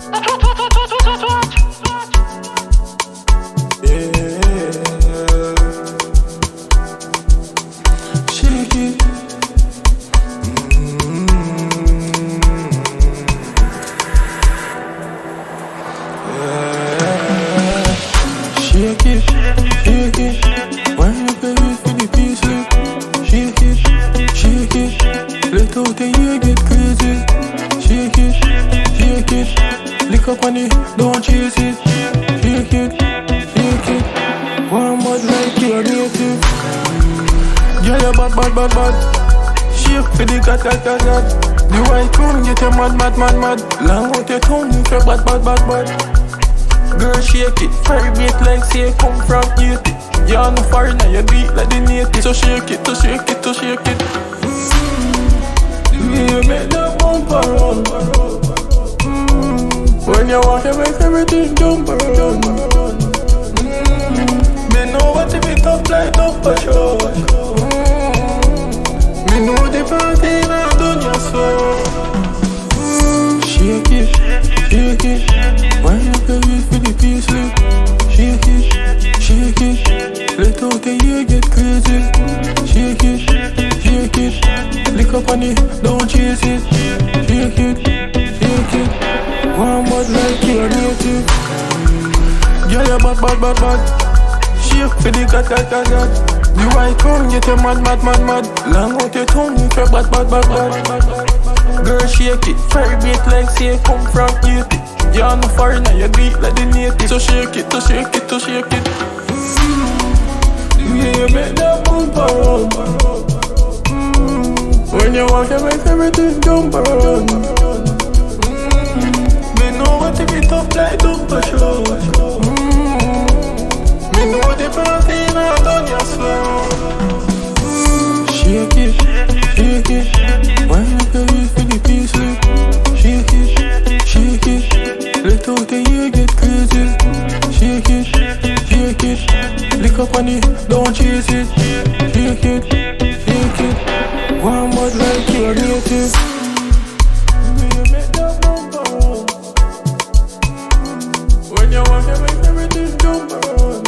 Shake it. Shake it, shake it. Wine up your waist for the peace lick. Shake it, shake it. Let out the air get crazy. Shake it, shake it. Lick up on it, don't chase it. Shake it, shake it. Warm bud like you're native. Girl, you bad, bad, bad, bad. Shake for the gat, gat, gat, gat. The white crown get you mad, mad, mad, mad. Long out your tongue, you feel bad, bad, bad, bad. Girl, shake it, vibrate like say come from Haiti. You're on the foreigner, you beat like the native. So shake it, so shake it, so shake it. You make the bumper run. When you walk, you make everything jump around. Me know what to be tough like tough for sure. Me know the party now done your soul. Shake it, shake it. Wine up your waist for the peace lick. Shake it, shake it. Let out the air get crazy. Shake it, shake it. Lick up on it, don't chase it. Shake it, shake it. Warm bud like you're native. Girl, you bad, bad, bad, bad. Shake for the gat, gat, gat, gat. The white crown get you mad, mad, mad, mad. Long out your tongue, you feel bad, bad, bad, bad. Girl, shake it, vibrate like say come from Haiti. You're on the foreigner, you beat like the native. So shake it, so shake it, so shake it. You make the bumper run. When you walk, you make everything jump around. Me know what to be tough like tough for sure. Me know the party now done your slow. Shake it, shake it. Wine up your waist for the peace lick. Shake it, shake it. Let out the air get crazy. Shake it, shake it. Lick up on it, don't chase it. Shake it, shake it. Warm bud like you're native. You make the bumper run. When you walk, you make everything jump around.